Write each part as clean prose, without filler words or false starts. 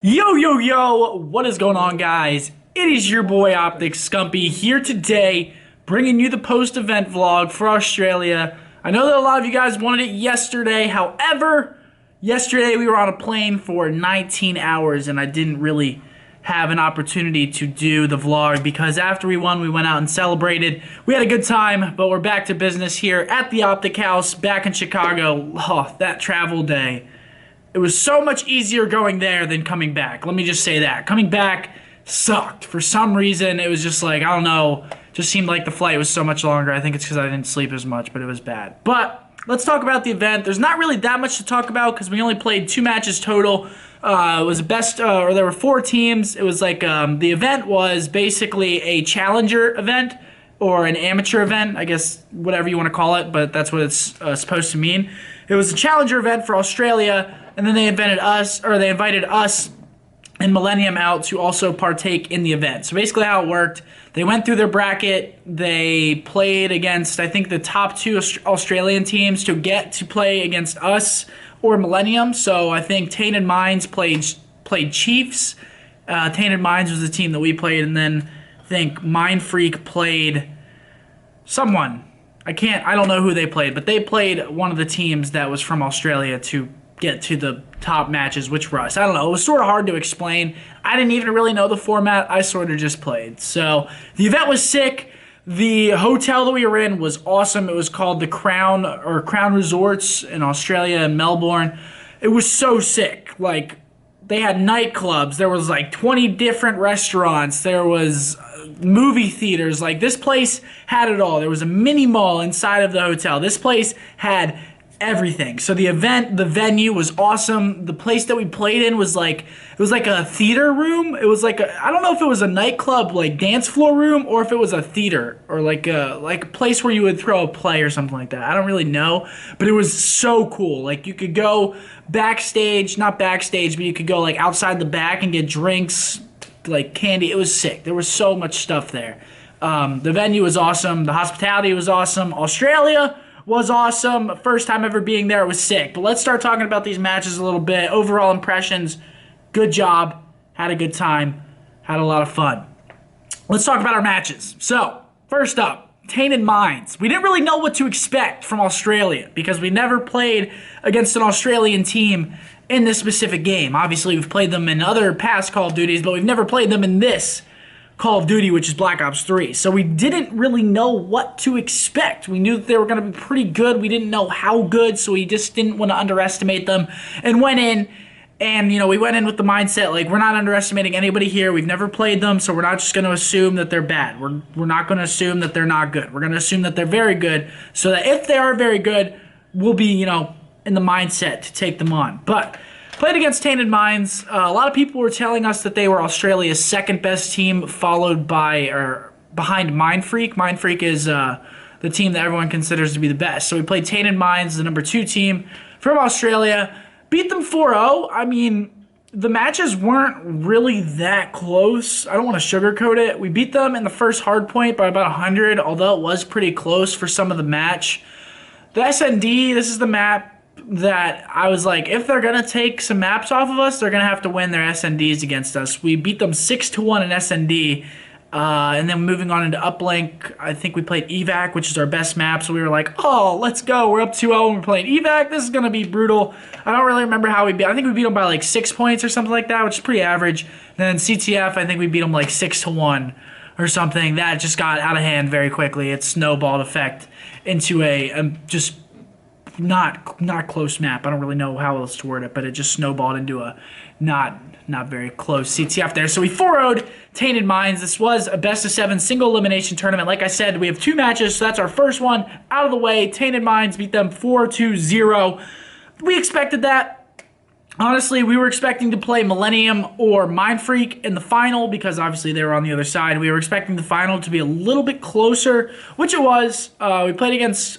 Yo, yo, yo, what is going on, guys? It is your boy Optics Scumpy here today, bringing you the post-event vlog for Australia. I know that a lot of you guys wanted it yesterday. However, yesterday we were on a plane for 19 hours and I didn't really have an opportunity to do the vlog because after we won, we went out and celebrated. We had a good time, but we're back to business here at the Optic House back in Chicago. Oh, that travel day. It was so much easier going there than coming back. Let me just say that. Coming back sucked. For some reason, it was just like, I don't know, just seemed like the flight was so much longer. I think it's because I didn't sleep as much, but it was bad. But let's talk about the event. There's not really that much to talk about because we only played 2 matches total. It was a best, or there were 4 teams. It was like, the event was basically a challenger event or an amateur event, I guess, whatever you want to call it, but that's what it's supposed to mean. It was a challenger event for Australia, and then they invited us and Millennium out to also partake in the event. So basically how it worked, they went through their bracket, they played against, I think, the top 2 Australian teams to get to play against us or Millennium. So I think Tainted Minds played Chiefs. Tainted Minds was the team that we played, and then I think Mind Freak played someone. I don't know who they played, but they played one of the teams that was from Australia to get to the top matches, which were us. I don't know. It was sort of hard to explain. I didn't even really know the format. I sort of just played. So the event was sick. The hotel that we were in was awesome. It was called the Crown Resorts in Australia in Melbourne. It was so sick. Like, they had nightclubs. There was like 20 different restaurants. There was movie theaters. Like, this place had it all. There was a mini mall inside of the hotel. This place had everything. So the venue was awesome. The place that we played in was like, it was like a theater room. It was like I don't know if it was a nightclub, like dance floor room, or if it was a theater or like a place where you would throw a play or something like that. I don't really know, but it was so cool. Like, you could go backstage, not backstage, but you could go like outside the back and get drinks, like candy. It was sick. There was so much stuff there. The venue was awesome. The hospitality was awesome. Australia was awesome. First time ever being there. It was sick. But let's start talking about these matches a little bit. Overall impressions, good job. Had a good time. Had a lot of fun. Let's talk about our matches. So, first up, Tainted Minds. We didn't really know what to expect from Australia because we never played against an Australian team in this specific game. Obviously, we've played them in other past Call of Duties, but we've never played them in this Call of Duty, which is Black Ops 3. So we didn't really know what to expect. We knew that they were going to be pretty good. We didn't know how good, so we just didn't want to underestimate them and went in. And, you know, we went in with the mindset, like, we're not underestimating anybody here. We've never played them, so we're not just going to assume that they're bad. We're not going to assume that they're not good. We're going to assume that they're very good, so that if they are very good, we'll be, you know, in the mindset to take them on. But played against Tainted Minds. A lot of people were telling us that they were Australia's second best team, followed by, or behind Mind Freak. Mind Freak is the team that everyone considers to be the best. So we played Tainted Minds, the number 2 team from Australia. Beat them 4-0. I mean, the matches weren't really that close. I don't want to sugarcoat it. We beat them in the first hard point by about 100, although it was pretty close for some of the match. The SND, this is the map that I was like, if they're going to take some maps off of us, they're going to have to win their SNDs against us. We beat them 6-1 in SND. And then moving on into Uplink, I think we played Evac, which is our best map. So we were like, oh, let's go. We're up 2-0 and we're playing Evac. This is going to be brutal. I don't really remember how we beat. I think we beat them by like 6 points or something like that, which is pretty average. And then CTF, I think we beat them like 6-1 or something. That just got out of hand very quickly. It snowballed effect into a just not close map. I don't really know how else to word it, but it just snowballed into a not very close CTF there. So we 4-0'd Tainted Minds. This was a best-of-7 single elimination tournament. Like I said, we have 2 matches, so that's our first one out of the way. Tainted Minds beat them 4-0. We expected that. Honestly, we were expecting to play Millennium or Mind Freak in the final because obviously they were on the other side. We were expecting the final to be a little bit closer, which it was. We played against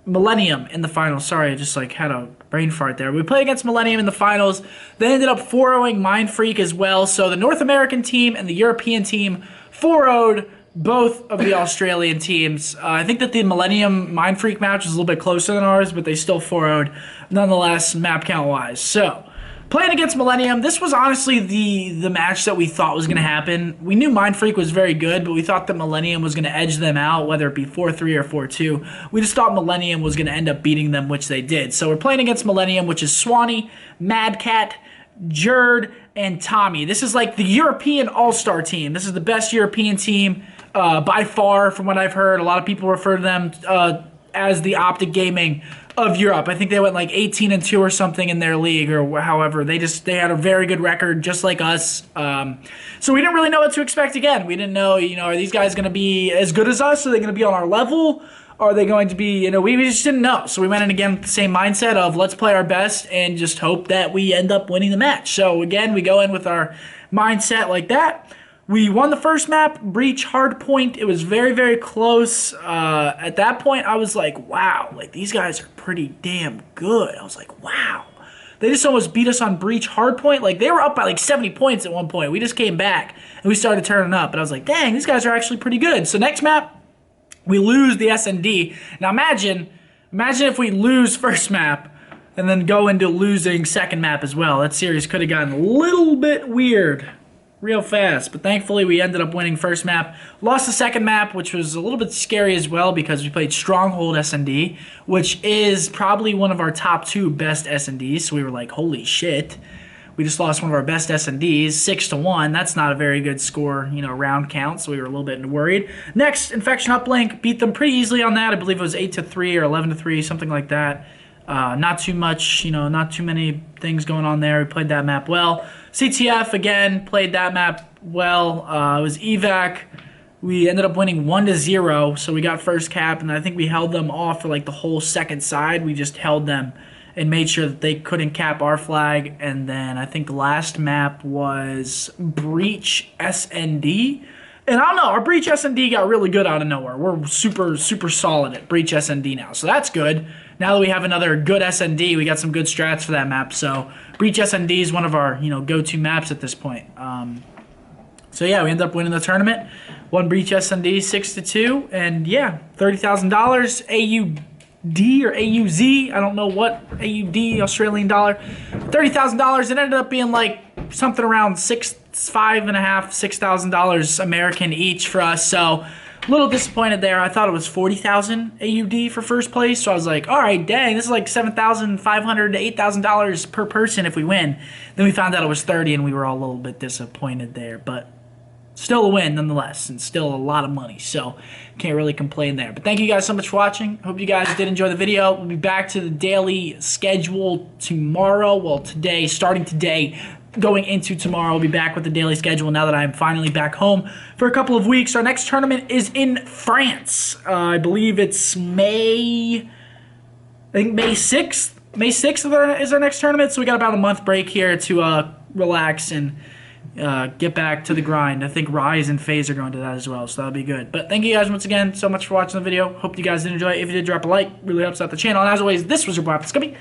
Millennium in the finals. Sorry, I just like had a brain fart there. We played against Millennium in the finals. They ended up 4-0ing Mind Freak as well. So the North American team and the European team 4-0'd both of the Australian teams. I think that the Millennium Mind Freak match was a little bit closer than ours, but they still 4-0'd nonetheless, map count wise. So Playing against Millennium, this was honestly the match that we thought was going to happen. We knew Mind Freak was very good, but we thought that Millennium was going to edge them out, whether it be 4-3 or 4-2. We just thought Millennium was going to end up beating them, which they did. So we're playing against Millennium, which is Swanee, Mad Cat, Jerd, and Tommy. This is like the European All-Star team. This is the best European team by far, from what I've heard. A lot of people refer to them as the Optic Gaming of Europe. I think they went like 18-2 or something in their league, or however. They had a very good record, just like us. So we didn't really know what to expect again. We didn't know, are these guys going to be as good as us? Are they going to be on our level? Are they going to be, we just didn't know. So we went in again with the same mindset of let's play our best and just hope that we end up winning the match. So again, we go in with our mindset like that. We won the first map, Breach Hardpoint. It was very, very close. At that point, I was like, wow, like these guys are pretty damn good. I was like, wow. They just almost beat us on Breach Hardpoint. Like they were up by like 70 points at one point. We just came back and we started turning up. And I was like, dang, these guys are actually pretty good. So next map, we lose the S&D. Now imagine if we lose first map and then go into losing second map as well. That series could have gotten a little bit weird real fast, but thankfully we ended up winning first map. Lost the second map, which was a little bit scary as well because we played Stronghold S&D, which is probably one of our top 2 best S&Ds. So we were like, holy shit. We just lost one of our best S&Ds, 6-1. That's not a very good score, round count, so we were a little bit worried. Next, Infection Uplink, beat them pretty easily on that. I believe it was 8-3 or 11-3, something like that. Not too much, not too many things going on there. We played that map well. CTF, again, played that map well. It was evac. We ended up winning 1-0, so we got first cap, and I think we held them off for like the whole second side. We just held them and made sure that they couldn't cap our flag. And then I think the last map was Breach SND. And I don't know, our Breach SND got really good out of nowhere. We're super, super solid at Breach SND now, so that's good. Now that we have another good SND, we got some good strats for that map. So Breach SND is one of our go-to maps at this point. So yeah, we ended up winning the tournament. Won Breach SND 6-2, and yeah, $30,000 AUD or AUZ. I don't know what AUD, Australian dollar. $30,000. It ended up being like something around $5,500, $6,000 American each for us. So a little disappointed there. I thought it was 40,000 AUD for first place. So I was like, all right, dang, this is like $7,500 to $8,000 per person if we win. Then we found out it was 30, and we were all a little bit disappointed there. But still a win nonetheless, and still a lot of money. So can't really complain there. But thank you guys so much for watching. Hope you guys did enjoy the video. We'll be back to the daily schedule tomorrow. Well, today, starting today, going into tomorrow, we'll be back with the daily schedule now that I'm finally back home for a couple of weeks. Our next tournament is in France. I believe it's May 6th. May 6th is our next tournament, so we got about a month break here to relax and get back to the grind. I think Rise and FaZe are going to that as well, so that'll be good. But thank you guys once again so much for watching the video. Hope you guys did enjoy it. If you did, drop a like. Really helps out the channel. And as always, this was your boy, Scump.